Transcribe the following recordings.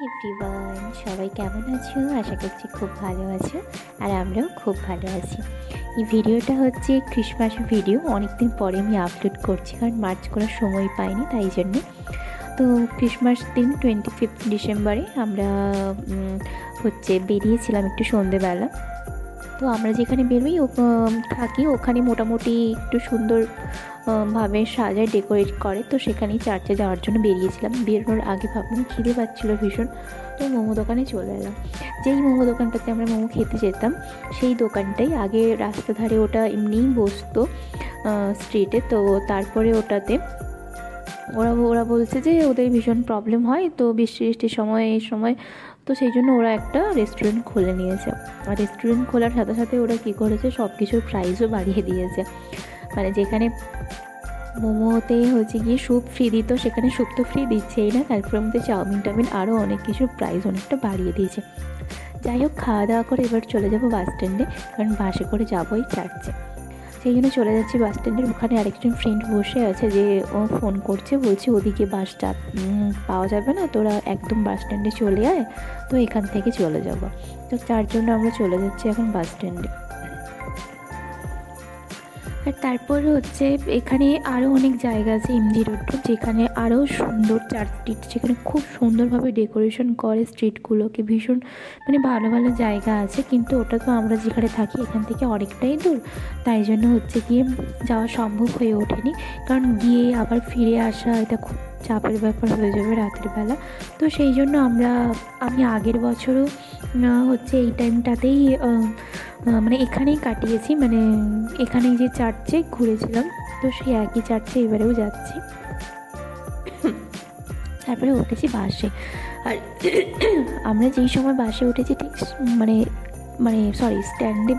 Everyone, সবাই কেমন আছো? আশা করছি খুব ভালো আছো, আর আমরাও খুব ভালো আছি। এই ভিডিওটা হচ্ছে ক্রিসমাস ভিডিও। অনেকদিন পরে আমি আপলোড করছি, কারণ মার্চ করার সময় পাইনি, তাই জন্য। তো ক্রিসমাস দিন 25 ডিসেম্বরে আমরা বেরিয়েছিলাম একটু সন্ধেবেলা। তো আমরা যেখানে বেরোই থাকি, ওখানে মোটামুটি একটু সুন্দর ভাবে সাজায়, ডেকোরেট করে। তো সেখানেই চার্চে যাওয়ার জন্য বেরিয়েছিলাম। বেরোনোর আগে ভাবলাম খিদে পাচ্ছিলো ভীষণ, তো মোমো দোকানে চলে এলাম। যেই মোমো দোকানটাতে আমরা মোমো খেতে যেতাম, সেই দোকানটাই আগে রাস্তা ধারে, ওটা এমনিই বসতো স্ট্রিটে। তো তারপরে ওটাতে ওরা বলছে যে ওদের ভীষণ প্রবলেম হয়, তো বৃষ্টির সময় এই সময়, তো সেই জন্য ওরা একটা রেস্টুরেন্ট খুলে নিয়েছে। আর রেস্টুরেন্ট খোলার সাথে সাথে ওরা কী করেছে, সব কিছুর প্রাইসও বাড়িয়ে দিয়েছে। মানে যেখানে মোমোতে হচ্ছে গিয়ে স্যুপ ফ্রি দিত, সেখানে স্যুপ তো ফ্রি দিচ্ছেই না, তারপরে মধ্যে চাউমিন আরও অনেক কিছুর প্রাইস অনেকটা বাড়িয়ে দিয়েছে। যাই হোক, খাওয়া দাওয়া করে এবার চলে যাবো বাস স্ট্যান্ডে, কারণ বাসে করে যাবোই চার্চে। সেই জন্য চলে যাচ্ছি বাস স্ট্যান্ডের ওখানে। আরেকজন ফ্রেন্ড বসে আছে, যে ও ফোন করছে, বলছে ওদিকে বাসটা পাওয়া যাবে না, তোরা একদম বাস স্ট্যান্ডে চলে আয়, তো এখান থেকে চলে যাব। তো তার জন্য আমরা চলে যাচ্ছি এখন বাস স্ট্যান্ডে। আর তারপরে হচ্ছে এখানে আরও অনেক জায়গা আছে এমজি রোড, যেখানে আরও সুন্দর চার্চটি, যেখানে খুব সুন্দরভাবে ডেকোরেশন করে স্ট্রিটগুলোকে। ভীষণ মানে ভালো ভালো জায়গা আছে, কিন্তু ওটা তো আমরা যেখানে থাকি এখান থেকে অনেকটাই দূর, তাই জন্য হচ্ছে গিয়ে যাওয়া সম্ভব হয়ে ওঠেনি। কারণ গিয়ে আবার ফিরে আসা, এটা খুব চাপের ব্যাপার হয়ে যাবে রাতের বেলা। তো সেই জন্য আমি আগের বছরও হচ্ছে এই টাইমটাতেই মানে এখানেই কাটিয়েছি, মানে এখানেই যে চার্চে ঘুরেছিলাম, তো সেই একই চার্চে এবারেও যাচ্ছি। তারপরে উঠেছি বাসে। আর আমরা যেই সময় বাসে উঠেছি, ঠিক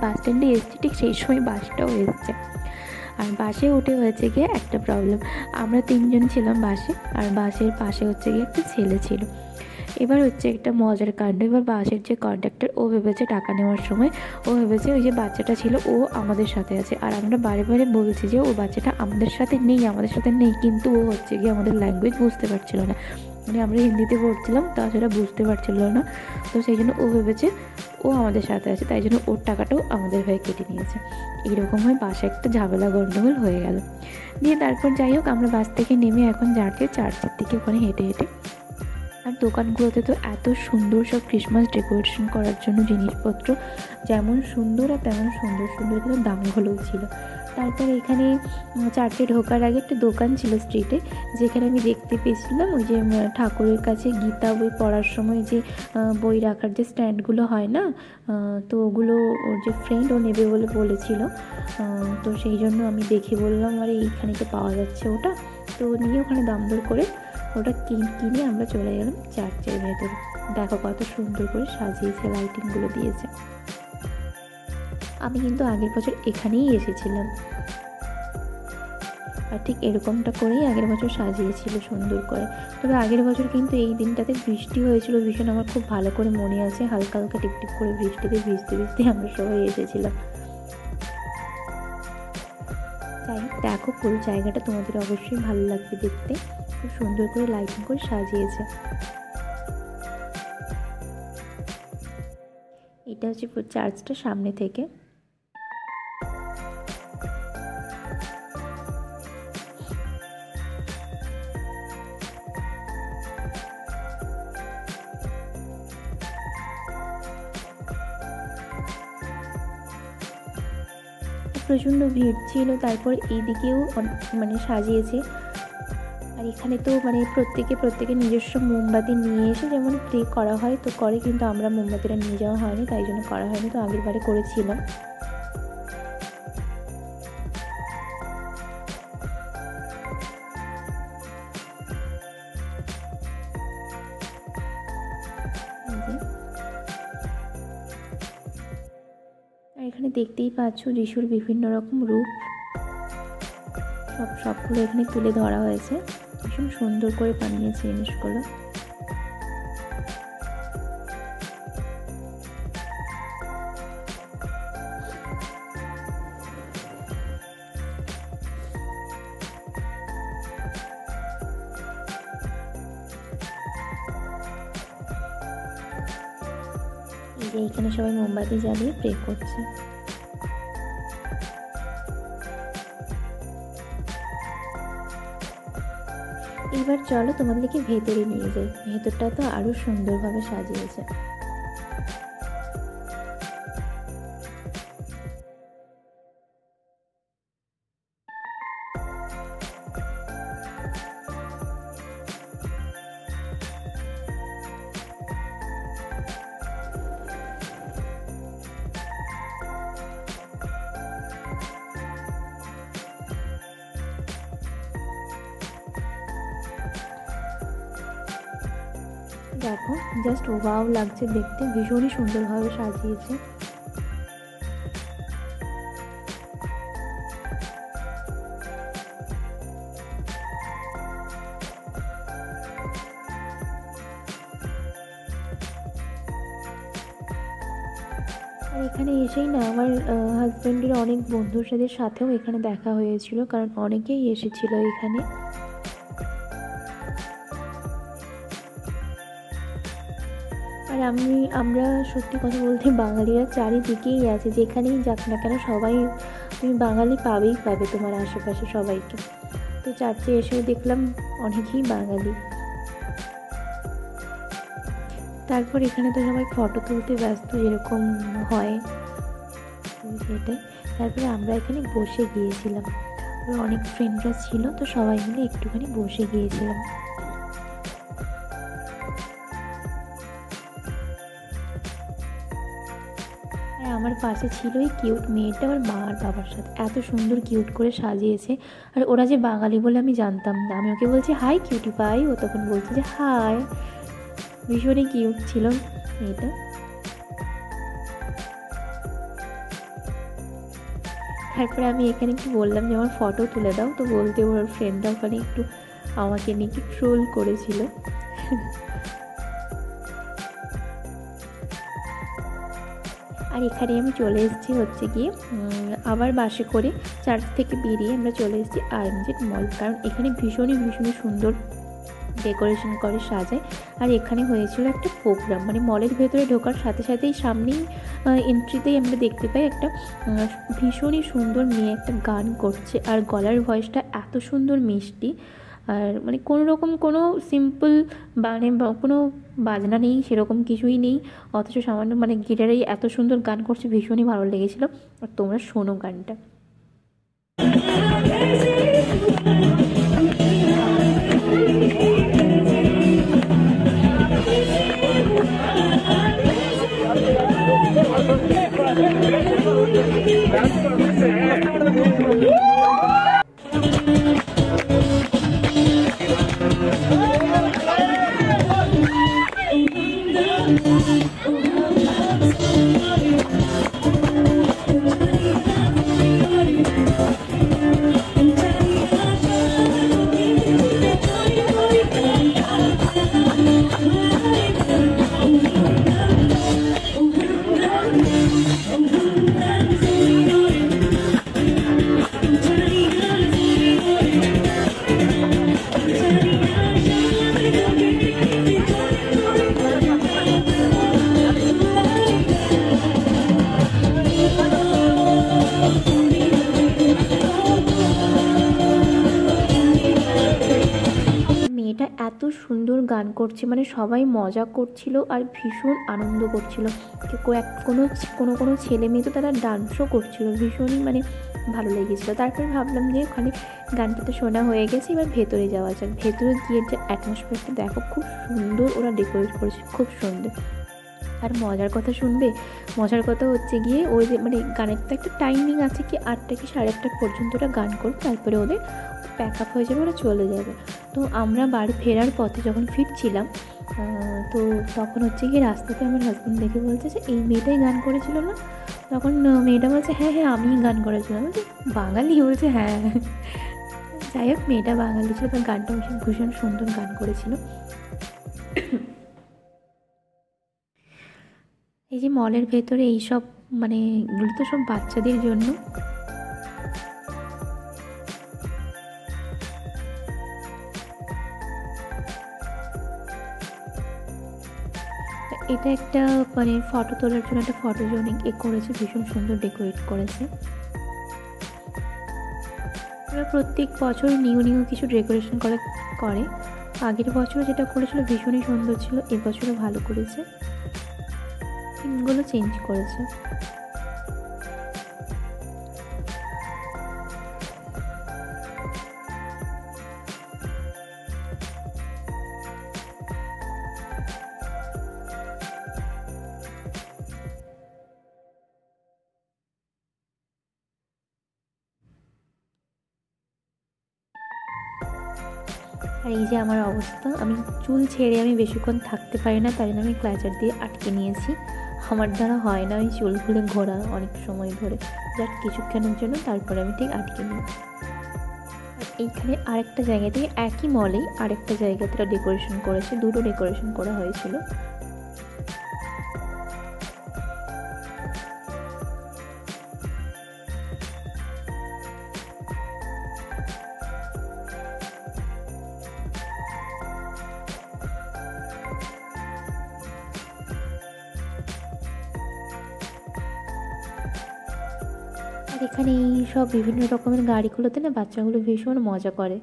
বাস স্ট্যান্ডে এসেছি, ঠিক সেই সময় বাসটাও এসছে। আর বাসে উঠে হয়েছে গিয়ে একটা প্রবলেম, আমরা 3 জন ছিলাম বাসে, আর বাসের পাশে হচ্ছে গিয়ে একটা ছেলে ছিল। এবার হচ্ছে একটা মজার কাণ্ড। এবার বাসের যে কন্ডাক্টর, ও ভেবেছে টাকা নেওয়ার সময়, ও ভেবেছে ওই যে বাচ্চাটা ছিল ও আমাদের সাথে আছে। আর আমরা বারে বারে বলছি যে ও বাচ্চাটা আমাদের সাথে নেই, কিন্তু ও হচ্ছে গিয়ে আমাদের ল্যাঙ্গুয়েজ বুঝতে পারছিল না। মানে আমরা হিন্দিতে পড়ছিলাম, তা সেটা বুঝতে পারছিল না। তো সেই জন্য ও ভেবেছে ও আমাদের সাথে আছে, তাই জন্য ওর টাকাটাও আমাদের হয়ে কেটে নিয়েছে। এইরকম হয় বাসে একটা ঝামেলা গণ্ডগোল হয়ে গেল। দিয়ে তারপর যাই হোক, আমরা বাস থেকে নেমে এখন যাচ্ছি চার্চের দিকে, ওখানে হেঁটে হেঁটে। আর দোকানগুলোতে তো এত সুন্দর সব ক্রিসমাস ডেকোরেশন করার জন্য জিনিসপত্র, যেমন সুন্দর আর তেমন সুন্দর কিন্তু দামগুলোও ছিল। তারপর এখানে চার্চে ঢোকার আগে একটা দোকান ছিল স্ট্রিটে, যেখানে আমি দেখতে পেয়েছিলাম ওই যে ঠাকুরের কাছে গীতা বই পড়ার সময় যে বই রাখার যে স্ট্যান্ডগুলো হয় না, তো ওগুলো ওর যে ফ্রেন্ড ও নেবে বলে বলেছিল। তো সেই জন্য আমি দেখে বললাম, আরে এইখানে তো পাওয়া যাচ্ছে ওটা। তো নিয়ে ওখানে দাম দর করে ওটা কিনে আমরা চলে গেলাম চার্চের ভেতরে। দেখো কত সুন্দর করে সাজিয়েছে, লাইটিংগুলো দিয়েছে। আমি কিন্তু আগের বছর এখানেই এসেছিলাম, আর ঠিক এরকমটা করেই আগের বছর সাজিয়েছিল সুন্দর করে। তবে আগের বছর কিন্তু এই দিনটাতে বৃষ্টি হয়েছিল ভীষণ, আমার খুব ভালো করে মনে আছে। হালকা হালকা টিপটিপ করে বৃষ্টিতে ভিজতে আমরা সবাই এসেছিলাম। যাই হোক, দেখো পুরো জায়গাটা তোমাদের অবশ্যই ভালো লাগবে দেখতে, খুব সুন্দর করে লাইটিং করে সাজিয়েছে। এটা হচ্ছে চার্চটা সামনে থেকে। প্রচণ্ড ভিড় ছিল। তারপর এইদিকেও মানে সাজিয়েছে। আর এখানে তো মানে প্রত্যেকে নিজস্ব মোমবাতি নিয়ে এসে যেমন প্রে করা হয় তো করে, কিন্তু আমরা মোমবাতিটা নিয়ে যাওয়া হয়নি, তাই জন্য করা হয়নি। তো আগের বারে করেছিলাম। আর এখানে দেখতেই পাচ্ছ যিশুর বিভিন্ন রকম রূপ, সবগুলো এখানে তুলে ধরা হয়েছে। ভীষণ সুন্দর করে বানিয়েছে জিনিসগুলো। যে এইখানে সবাই মোমবাতি জ্বালিয়ে প্রে করছে। এবার চলো তোমাদেরকে ভেতরে নিয়ে যাই। ভেতরটা তো আরো সুন্দরভাবে সাজিয়েছে। দেখো জাস্ট ওয়াও লাগছে দেখতে, ভীষণই সুন্দরভাবে সাজিয়েছে। আর এখানে এসেই না আমার হাজব্যান্ডের অনেক বন্ধুর সাথেও এখানে দেখা হয়েছিল, কারণ অনেকেই এসেছিল এখানে। আর আমরা সত্যি কথা বলতে বাঙালিরা চারিদিকেই আছে, যেখানেই যাক না কেন সবাই, তুমি বাঙালি পাবে তোমার আশেপাশে সবাইকে। তো চার্চে এসেও দেখলাম অনেকেই বাঙালি। তারপর এখানে তো সবাই ফটো তুলতে ব্যস্ত, যেরকম হয় সেটাই। তারপরে আমরা এখানে বসে গিয়েছিলাম, অনেক ফ্রেন্ডরা ছিল, তো সবাই মিলে একটুখানি বসে গিয়েছিলাম। আমার পাশে ছিল এই কিউট মেয়েটা আমার মা আর বাবার সাথে, এত সুন্দর কিউট করে সাজিয়েছে। আর ওরা যে বাঙালি বলে আমি জানতাম না, আমি ওকে বলছি হাই কিউটি পাই, ও তখন বলছে যে হাই। ভীষণই কিউট ছিল মেয়েটা। তারপরে আমি এখানে একটু বললাম যে আমার ফটো তুলে দাও, তো বলতে ওর ফ্রেন্ডরা ওখানে একটু আমাকে নিয়ে একটু ট্রোল করেছিল। আর এখানে আমি চলে এসেছি হচ্ছে গিয়ে আবার বাসে করে চার্চ থেকে বেরিয়ে আমরা চলে এসেছি আরএমজেড মল, কারণ এখানে ভীষণই সুন্দর ডেকোরেশন করে সাজায়। আর এখানে হয়েছিল একটা প্রোগ্রাম, মানে মলের ভেতরে ঢোকার সাথে সাথেই সামনেই এন্ট্রিতেই আমরা দেখতে পাই একটা ভীষণই সুন্দর মেয়ে একটা গান করছে, আর গলার ভয়েসটা এত সুন্দর মিষ্টি। আর মানে কোনো রকম কোনো সিম্পল মানে কোনো বাজনা নেই, সেরকম কিছুই নেই, অথচ সামান্য মানে গিটারেই এত সুন্দর গান করছে, ভীষণই ভালো লেগেছিলো। আর তোমরা শোনো গানটা। এত সুন্দর গান করছে, মানে সবাই মজা করছিল আর ভীষণ আনন্দ করছিল। কোনো ছেলে মেয়ে তো তারা ডান্সও করছিল, ভীষণই মানে ভালো লেগেছিলো। তারপর ভাবলাম যে ওখানে গানটা তো শোনা হয়ে গেছে, এবার ভেতরে যাওয়া যাক। ভেতরে গিয়ে যে অ্যাটমসফিয়ারটা দেখো, খুব সুন্দর ওরা ডেকোরেট করেছে, খুব সুন্দর। আর মজার কথা শুনবে, মজার কথা হচ্ছে গিয়ে ওই যে মানে গানের তো একটা টাইমিং আছে কি 8টা কি 8:30 পর্যন্ত ওরা গান করবে, তারপরে ওদের প্যাক আপ হয়ে যাবে, ওরা চলে যাবে। তো আমরা বাড়ি ফেরার পথে যখন ফিরছিলাম, তো তখন হচ্ছে গিয়ে রাস্তাতে আমার হাজব্যান্ড দেখে বলছে যে এই মেয়েটাই গান করেছিল না? তখন মেয়েটা বলছে হ্যাঁ আমিই গান করেছিলাম। বলছি বাঙালি? বলছে হ্যাঁ। যাই হোক, মেয়েটা বাঙালি ছিল, তার গানটা ভীষণ সুন্দর গান করেছিল। এই যে মলের ভেতরে এইসব মানে এগুলো তো সব বাচ্চাদের জন্য। এটা একটা মানে ফটো তোলার জন্য একটা ফটোজেনিক করেছে, ভীষণ সুন্দর ডেকোরেট করেছে। ওরা প্রত্যেক বছর নিউ কিছু ডেকোরেশন করে। আগের বছর যেটা করেছিল ভীষণই সুন্দর ছিল, এবছরও ভালো করেছে, থিমগুলো চেঞ্জ করেছে। আর এই যে আমার অবস্থা, আমি চুল ছেড়ে আমি বেশিক্ষণ থাকতে পারি না, তাই জন্য আমি ক্লাচার দিয়ে আটকে নিয়েছি। আমার দ্বারা হয় না ওই চুল খুলে ঘোরা অনেক সময় ধরে, জাস্ট কিছুক্ষণের জন্য, তারপরে আমি ঠিক আটকে নিই। আর এইখানে আরেকটা জায়গাতে, একই মলেই আরেকটা জায়গাতে ডেকোরেশন করেছে, দুটো ডেকোরেশন করা হয়েছিল। আর এখানে এই সব বিভিন্ন রকমের গাড়িগুলোতে না বাচ্চাগুলো ভীষণ মজা করে।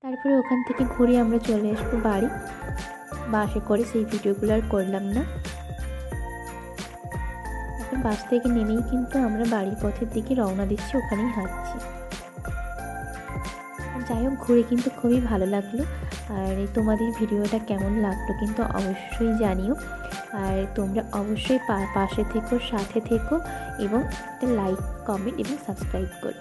তারপরে ওখান থেকে ঘুরে আমরা চলে আসবো বাড়ি, বাসে করে, সেই ভিডিওগুলো আর করলাম না। এখন বাস থেকে নেমেই কিন্তু আমরা বাড়ির পথের দিকে রওনা দিচ্ছি, ওখানেই হাঁটছি। যাই হোক, ঘুরে কিন্তু খুবই ভালো লাগলো। আর তোমাদের ভিডিওটা কেমন লাগলো কিন্তু অবশ্যই জানিও। আর তোমরা অবশ্যই পাশে থেকো, সাথে থেকো, এবং একটা লাইক, কমেন্ট এবং সাবস্ক্রাইব করো।